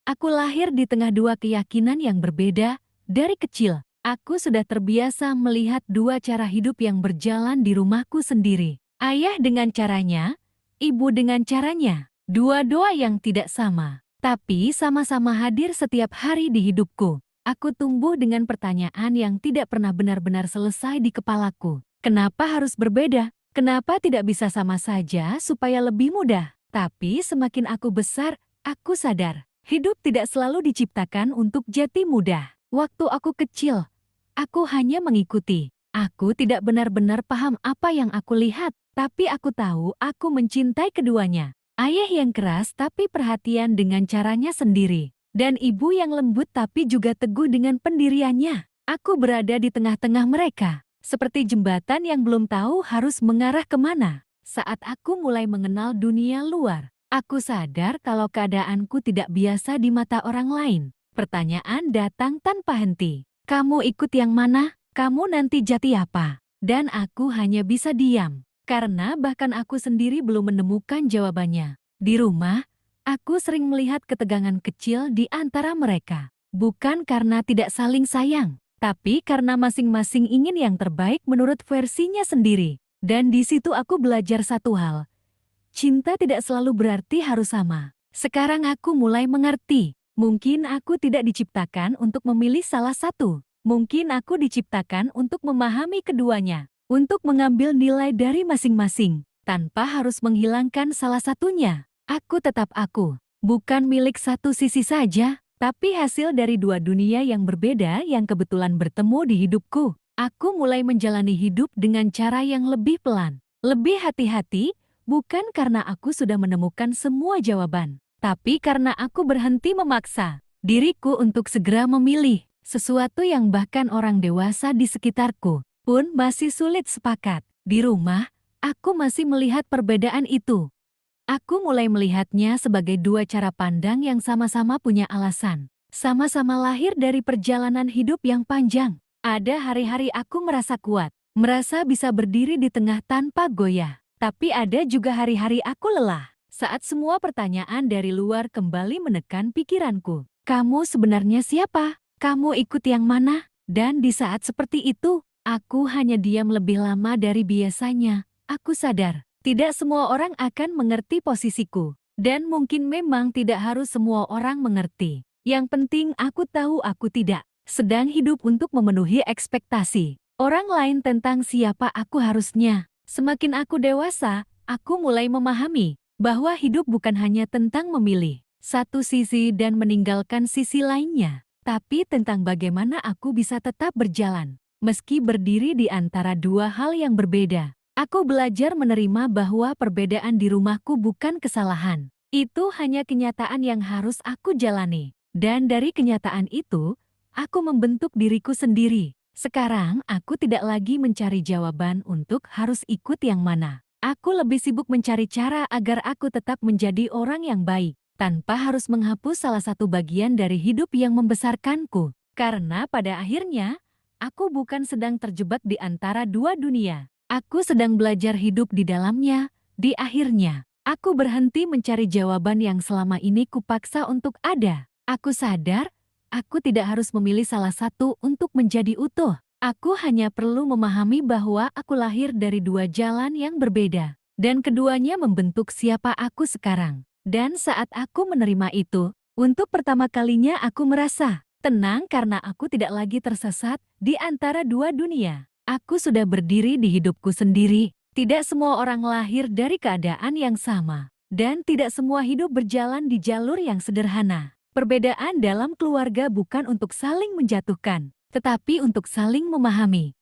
Aku lahir di tengah dua keyakinan yang berbeda. Dari kecil, aku sudah terbiasa melihat dua cara hidup yang berjalan di rumahku sendiri. Ayah dengan caranya, ibu dengan caranya. Dua-dua yang tidak sama, tapi sama-sama hadir setiap hari di hidupku. Aku tumbuh dengan pertanyaan yang tidak pernah benar-benar selesai di kepalaku. Kenapa harus berbeda? Kenapa tidak bisa sama saja supaya lebih mudah? Tapi semakin aku besar, aku sadar, hidup tidak selalu diciptakan untuk jati mudah. Waktu aku kecil, aku hanya mengikuti. Aku tidak benar-benar paham apa yang aku lihat, tapi aku tahu aku mencintai keduanya. Ayah yang keras tapi perhatian dengan caranya sendiri. Dan ibu yang lembut tapi juga teguh dengan pendiriannya. Aku berada di tengah-tengah mereka. Seperti jembatan yang belum tahu harus mengarah kemana. Saat aku mulai mengenal dunia luar, aku sadar kalau keadaanku tidak biasa di mata orang lain. Pertanyaan datang tanpa henti. Kamu ikut yang mana? Kamu nanti jati apa? Dan aku hanya bisa diam. Karena bahkan aku sendiri belum menemukan jawabannya. Di rumah, aku sering melihat ketegangan kecil di antara mereka. Bukan karena tidak saling sayang, tapi karena masing-masing ingin yang terbaik menurut versinya sendiri. Dan di situ aku belajar satu hal. Cinta tidak selalu berarti harus sama. Sekarang aku mulai mengerti. Mungkin aku tidak diciptakan untuk memilih salah satu. Mungkin aku diciptakan untuk memahami keduanya. Untuk mengambil nilai dari masing-masing, tanpa harus menghilangkan salah satunya. Aku tetap aku, bukan milik satu sisi saja, tapi hasil dari dua dunia yang berbeda yang kebetulan bertemu di hidupku. Aku mulai menjalani hidup dengan cara yang lebih pelan, lebih hati-hati, bukan karena aku sudah menemukan semua jawaban, tapi karena aku berhenti memaksa diriku untuk segera memilih sesuatu yang bahkan orang dewasa di sekitarku pun masih sulit sepakat. Di rumah, aku masih melihat perbedaan itu. Aku mulai melihatnya sebagai dua cara pandang yang sama-sama punya alasan. Sama-sama lahir dari perjalanan hidup yang panjang. Ada hari-hari aku merasa kuat, merasa bisa berdiri di tengah tanpa goyah. Tapi ada juga hari-hari aku lelah, saat semua pertanyaan dari luar kembali menekan pikiranku. Kamu sebenarnya siapa? Kamu ikut yang mana? Dan di saat seperti itu, aku hanya diam lebih lama dari biasanya. Aku sadar, tidak semua orang akan mengerti posisiku. Dan mungkin memang tidak harus semua orang mengerti. Yang penting aku tahu aku tidak sedang hidup untuk memenuhi ekspektasi orang lain tentang siapa aku harusnya. Semakin aku dewasa, aku mulai memahami bahwa hidup bukan hanya tentang memilih satu sisi dan meninggalkan sisi lainnya, tapi tentang bagaimana aku bisa tetap berjalan meski berdiri di antara dua hal yang berbeda. Aku belajar menerima bahwa perbedaan di rumahku bukan kesalahan. Itu hanya kenyataan yang harus aku jalani. Dan dari kenyataan itu, aku membentuk diriku sendiri. Sekarang aku tidak lagi mencari jawaban untuk harus ikut yang mana. Aku lebih sibuk mencari cara agar aku tetap menjadi orang yang baik, tanpa harus menghapus salah satu bagian dari hidup yang membesarkanku. Karena pada akhirnya, aku bukan sedang terjebak di antara dua dunia. Aku sedang belajar hidup di dalamnya. Di akhirnya, aku berhenti mencari jawaban yang selama ini kupaksa untuk ada. Aku sadar, aku tidak harus memilih salah satu untuk menjadi utuh. Aku hanya perlu memahami bahwa aku lahir dari dua jalan yang berbeda. Dan keduanya membentuk siapa aku sekarang. Dan saat aku menerima itu, untuk pertama kalinya aku merasa tenang karena aku tidak lagi tersesat di antara dua dunia. Aku sudah berdiri di hidupku sendiri. Tidak semua orang lahir dari keadaan yang sama. Dan tidak semua hidup berjalan di jalur yang sederhana. Perbedaan dalam keluarga bukan untuk saling menjatuhkan, tetapi untuk saling memahami.